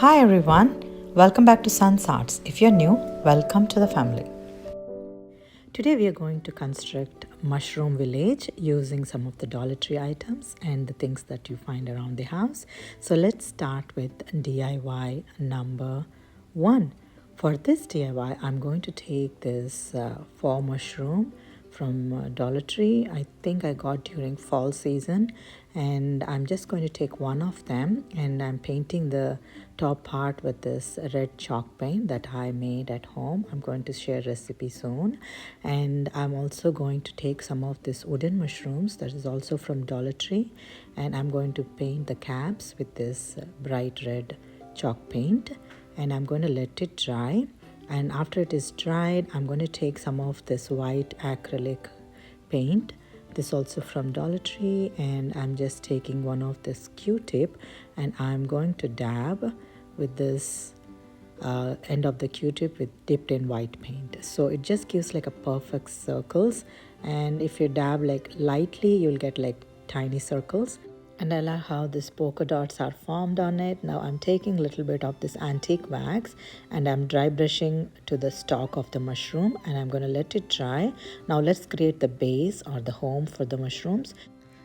Hi everyone, welcome back to Sun's Arts. If you're new, welcome to the family. Today we are going to construct mushroom village using some of the Dollar Tree items and the things that you find around the house. So let's start with DIY number 1. For this DIY, I'm going to take this fall mushroom from Dollar Tree. I think I got during fall season, and I'm just going to take one of them and I'm painting the top part with this red chalk paint that I made at home. I'm going to share recipe soon, and I'm also going to take some of this wooden mushrooms that is also from Dollar Tree, and I'm going to paint the caps with this bright red chalk paint, and I'm going to let it dry. And after it is dried, I'm going to take some of this white acrylic paint, this also from Dollar Tree, and I'm just taking one of this Q-tip and I'm going to dab with this end of the Q-tip with dipped in white paint. So it just gives like a perfect circles, and if you dab like lightly, you'll get like tiny circles. And I love how these polka dots are formed on it. Now I'm taking a little bit of this antique wax and I'm dry brushing to the stalk of the mushroom, and I'm going to let it dry. Now let's create the base or the home for the mushrooms.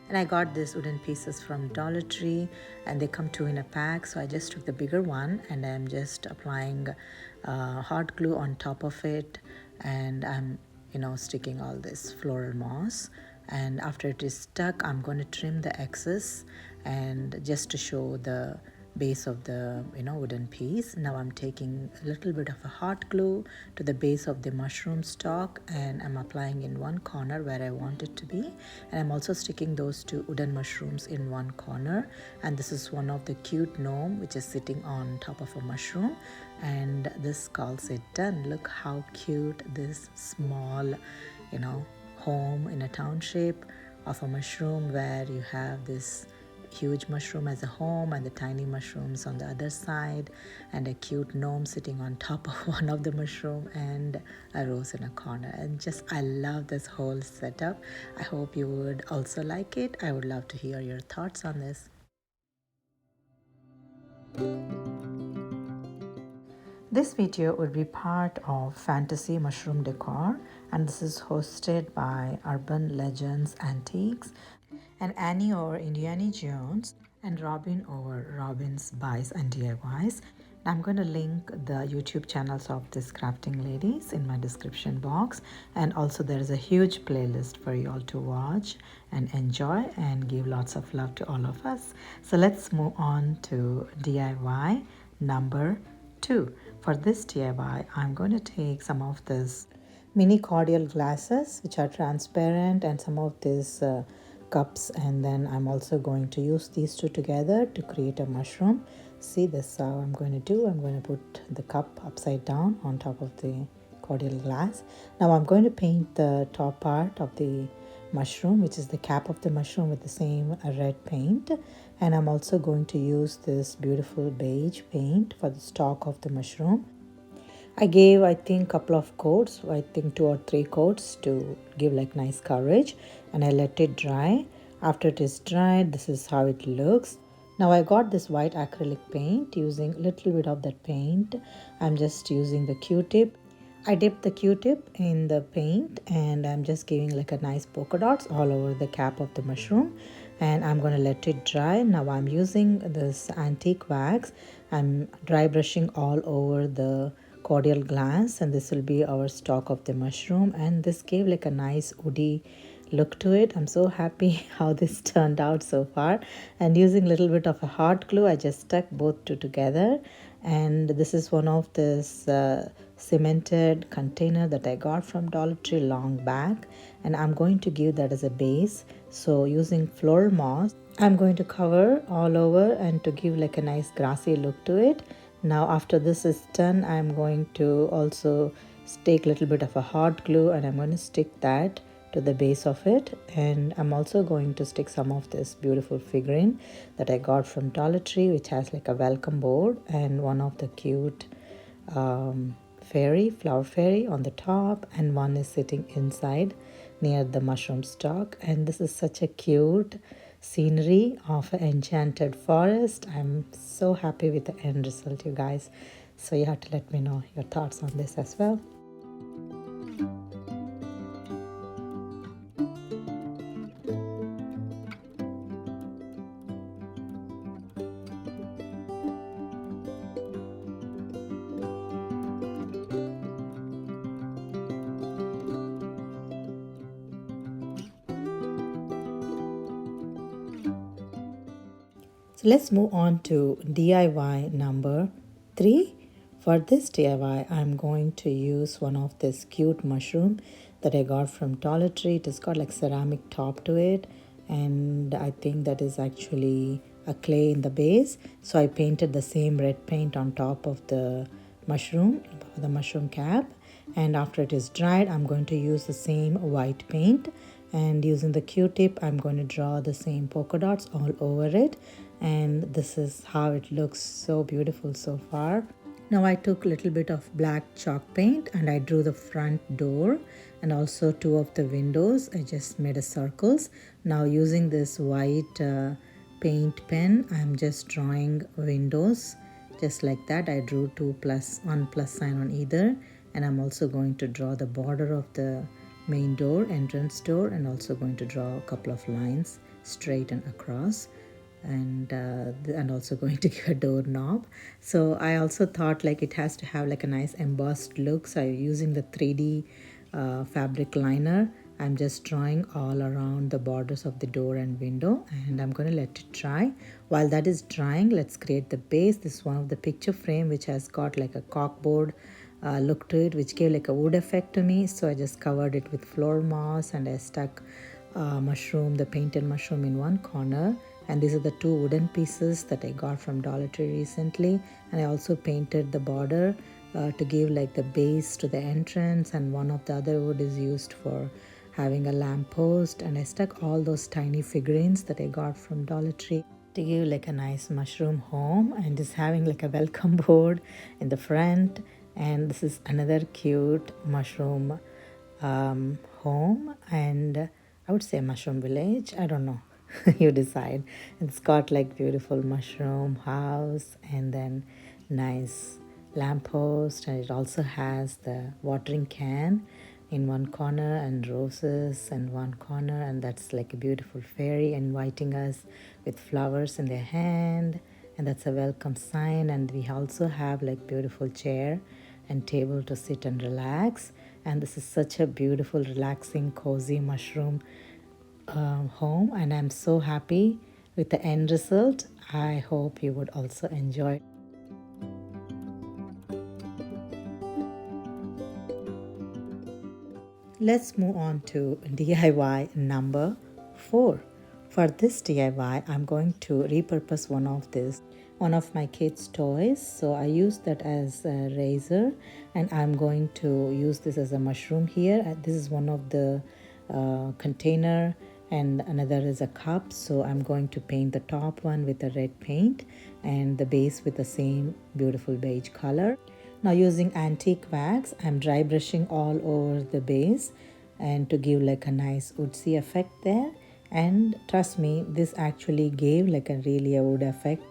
And I got these wooden pieces from Dollar Tree, and they come 2 in a pack. So I just took the bigger one and I'm just applying hot glue on top of it, and I'm sticking all this floral moss. And after it is stuck, I'm going to trim the excess and just to show the base of the wooden piece. Now I'm taking a little bit of a hot glue to the base of the mushroom stalk, and I'm applying in one corner where I want it to be, and I'm also sticking those 2 wooden mushrooms in one corner. And this is one of the cute gnome which is sitting on top of a mushroom, and this calls it done. Look how cute this small home in a township of a mushroom, where you have this huge mushroom as a home and the tiny mushrooms on the other side, and a cute gnome sitting on top of one of the mushroom, and a rose in a corner. And just I love this whole setup. I hope you would also like it. I would love to hear your thoughts on this. This video will be part of Fantasy Mushroom Decor, and this is hosted by Urban Legends Antiques, and Annie over Indiana Jones, and Robin over Robin's Buys and DIYs. I'm going to link the YouTube channels of these crafting ladies in my description box, and also there is a huge playlist for you all to watch and enjoy and give lots of love to all of us. So let's move on to DIY number 2. For this DIY, I'm going to take some of this mini cordial glasses which are transparent, and some of these cups, and then I'm also going to use these 2 together to create a mushroom. See, this is how I'm going to do. I'm going to put the cup upside down on top of the cordial glass. Now I'm going to paint the top part of the mushroom, which is the cap of the mushroom, with the same red paint, and I'm also going to use this beautiful beige paint for the stalk of the mushroom. I gave, I think, couple of coats, I think 2 or 3 coats to give like nice coverage, and I let it dry. After it is dried, this is how it looks. Now I got this white acrylic paint. Using a little bit of that paint, I'm just using the Q-tip. I dipped the Q-tip in the paint, and I'm just giving like a nice polka dots all over the cap of the mushroom, and I'm going to let it dry. Now I'm using this antique wax. I'm dry brushing all over the cordial glass, and this will be our stalk of the mushroom, and this gave like a nice woody look to it. I'm so happy how this turned out so far, and using a little bit of a hot glue, I just stuck both 2 together. And this is one of this cemented container that I got from Dollar Tree long back, and I'm going to give that as a base. So using floral moss, I'm going to cover all over and to give like a nice grassy look to it. Now after this is done, I'm going to also take a little bit of a hot glue, and I'm going to stick that to the base of it. And I'm also going to stick some of this beautiful figurine that I got from Dollar Tree, which has like a welcome board and one of the cute flower fairy on the top, and one is sitting inside near the mushroom stalk. And this is such a cute scenery of an enchanted forest. I'm so happy with the end result, you guys. So you have to let me know your thoughts on this as well. So let's move on to DIY number 3. For this DIY, I'm going to use one of this cute mushroom that I got from Dollar Tree. It has got like ceramic top to it, and I think that is actually a clay in the base. So I painted the same red paint on top of the mushroom cap, and after it is dried, I'm going to use the same white paint, and using the Q-tip I'm going to draw the same polka dots all over it, and this is how it looks. So beautiful so far. Now I took a little bit of black chalk paint and I drew the front door and also 2 of the windows. I just made a circles. Now using this white paint pen, I'm just drawing windows just like that. I drew 1 plus sign on either, and I'm also going to draw the border of the main door, entrance door, and also going to draw a couple of lines straight and across, and also going to give a doorknob. So I also thought like it has to have like a nice embossed look, so I'm using the 3D fabric liner. I'm just drawing all around the borders of the door and window, and I'm going to let it dry. While that is drying, let's create the base. This is one of the picture frame which has got like a corkboard look to it, which gave like a wood effect to me. So I just covered it with floor moss, and I stuck the painted mushroom in one corner. And these are the 2 wooden pieces that I got from Dollar Tree recently. And I also painted the border to give like the base to the entrance, and one of the other wood is used for having a lamp post. And I stuck all those tiny figurines that I got from Dollar Tree to give like a nice mushroom home, and just having like a welcome board in the front. And this is another cute mushroom home, and I would say mushroom village, I don't know. You decide. It's got like beautiful mushroom house, and then nice lamppost, and it also has the watering can in one corner and roses in one corner, and that's like a beautiful fairy inviting us with flowers in their hand, and that's a welcome sign. And we also have like beautiful chair and table to sit and relax, and this is such a beautiful, relaxing, cozy mushroom home, and I'm so happy with the end result. I hope you would also enjoy. Let's move on to DIY number 4. For this DIY, I'm going to repurpose one of my kids' toys. So I use that as a razor, and I'm going to use this as a mushroom here. This is one of the container, and another is a cup. So I'm going to paint the top one with a red paint and the base with the same beautiful beige color. Now using antique wax, I'm dry brushing all over the base and to give like a nice woodsy effect there. And trust me, this actually gave like a really a wood effect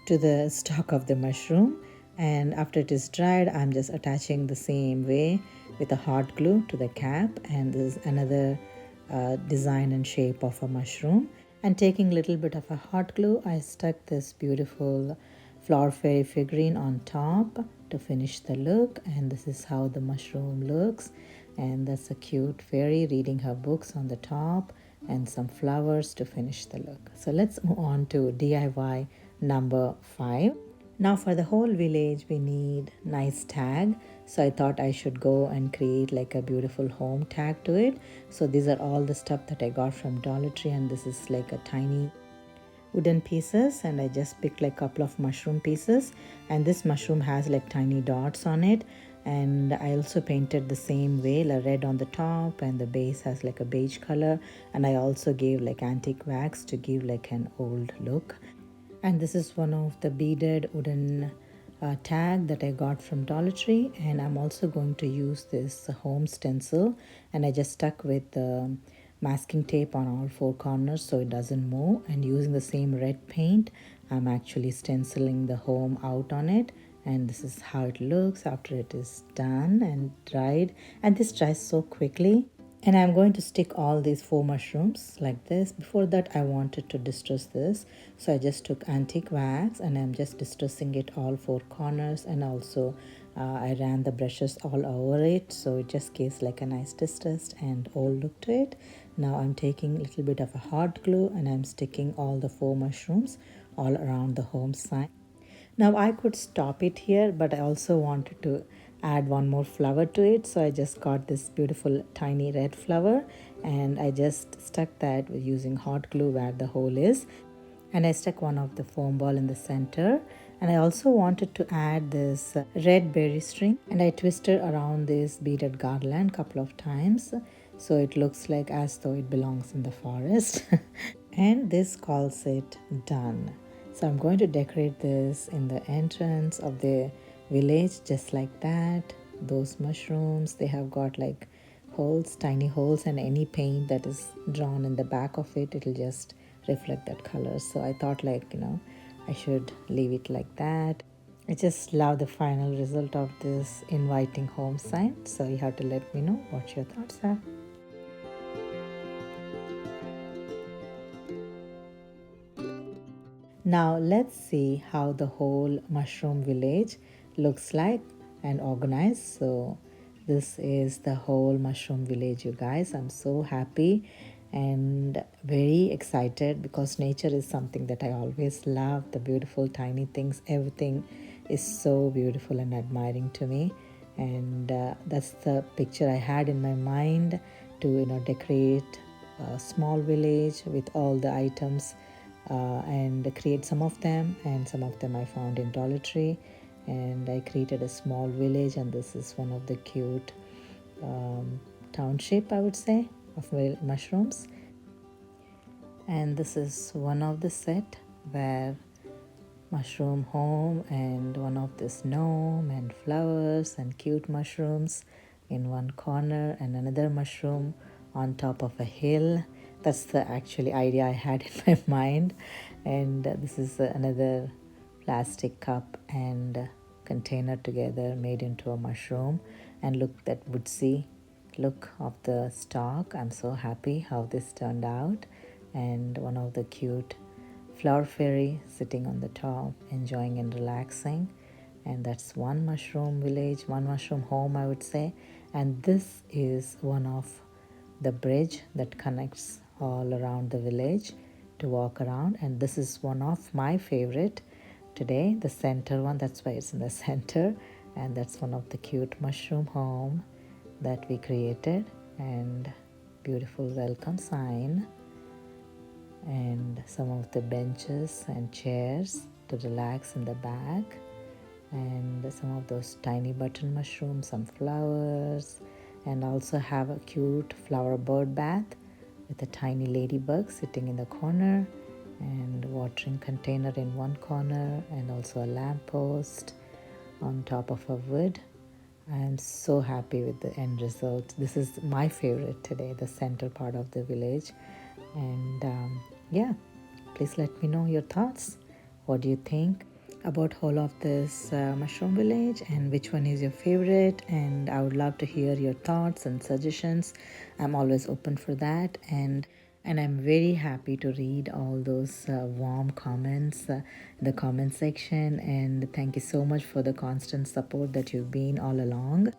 to the stalk of the mushroom. And after it is dried, I'm just attaching the same way with a hot glue to the cap. And this is another design and shape of a mushroom. And taking a little bit of a hot glue, I stuck this beautiful flower fairy figurine on top to finish the look. And this is how the mushroom looks, and that's a cute fairy reading her books on the top, and some flowers to finish the look. So let's move on to DIY number 5. Now for the whole village we need nice tag, so I thought I should go and create like a beautiful home tag to it. So these are all the stuff that I got from Dollar Tree, and this is like a tiny wooden pieces, and I just picked like a couple of mushroom pieces, and this mushroom has like tiny dots on it. And I also painted the same way, like red on the top, and the base has like a beige color, and I also gave like antique wax to give like an old look. And this is one of the beaded wooden tag that I got from Dollar Tree, and I'm also going to use this home stencil, and I just stuck with masking tape on all four corners so it doesn't move, and using the same red paint I'm actually stenciling the home out on it. And this is how it looks after it is done and dried, and this dries so quickly. And I'm going to stick all these four mushrooms like this. Before that I wanted to distress this, so I just took antique wax and I'm just distressing it all four corners, and also I ran the brushes all over it, so it just gives like a nice distressed and old look to it. Now I'm taking a little bit of a hot glue and I'm sticking all the four mushrooms all around the home side. Now I could stop it here, but I also wanted to add one more flower to it, so I just got this beautiful tiny red flower and I just stuck that using hot glue where the hole is, and I stuck one of the foam ball in the center. And I also wanted to add this red berry string, and I twisted around this beaded garland couple of times so it looks like as though it belongs in the forest. And this calls it done. So I'm going to decorate this in the entrance of the village just like that. Those mushrooms, they have got like holes, tiny holes, and any paint that is drawn in the back of it, it'll just reflect that color. So I thought like, I should leave it like that. I just love the final result of this inviting home sign. So you have to let me know what your thoughts are. Now let's see how the whole mushroom village looks like and organized. So this is the whole mushroom village, you guys. I'm so happy and very excited because nature is something that I always love. The beautiful tiny things, everything is so beautiful and admiring to me. And that's the picture I had in my mind to decorate a small village with all the items and create some of them, and some of them I found in Dollar Tree, and I created a small village. And this is one of the cute township, I would say, of mushrooms. And this is one of the set where mushroom home and one of this gnome and flowers and cute mushrooms in one corner, and another mushroom on top of a hill. That's the actually idea I had in my mind. And this is another plastic cup and container together made into a mushroom. And look, that woodsy look of the stalk. I'm so happy how this turned out. And one of the cute flower fairy sitting on the top enjoying and relaxing. And that's one mushroom village, one mushroom home, I would say. And this is one of the bridge that connects all around the village to walk around. And this is one of my favorite today, the center one. That's why it's in the center. And that's one of the cute mushroom home that we created, and beautiful welcome sign, and some of the benches and chairs to relax in the back, and some of those tiny button mushrooms, some flowers, and also have a cute flower bird bath with a tiny ladybug sitting in the corner, and watering container in one corner, and also a lamppost on top of a wood. I am so happy with the end result. This is my favorite today, the center part of the village. And yeah, please let me know your thoughts. What do you think about whole of this mushroom village, and which one is your favorite? And I would love to hear your thoughts and suggestions. I'm always open for that, and I'm very happy to read all those warm comments in the comment section. And thank you so much for the constant support that you've been all along.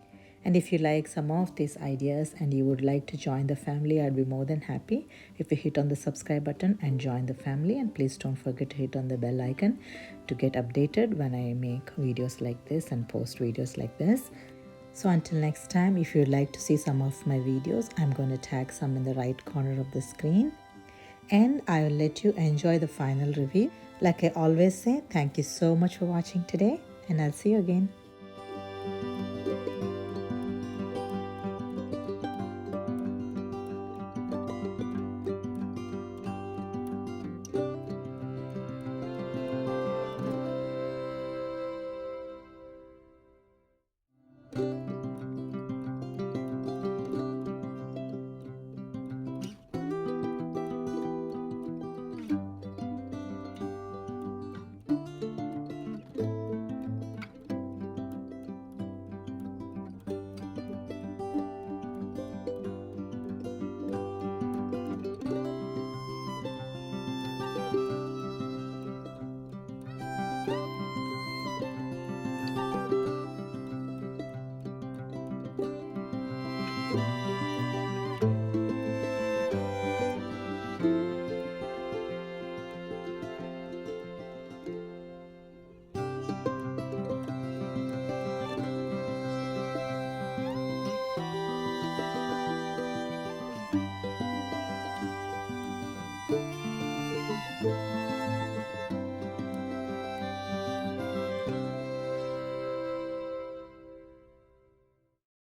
And if you like some of these ideas and you would like to join the family, I'd be more than happy if you hit on the subscribe button and join the family. And please don't forget to hit on the bell icon to get updated when I make videos like this and post videos like this. So until next time, if you'd like to see some of my videos, I'm going to tag some in the right corner of the screen. And I will let you enjoy the final review. Like I always say, thank you so much for watching today, and I'll see you again.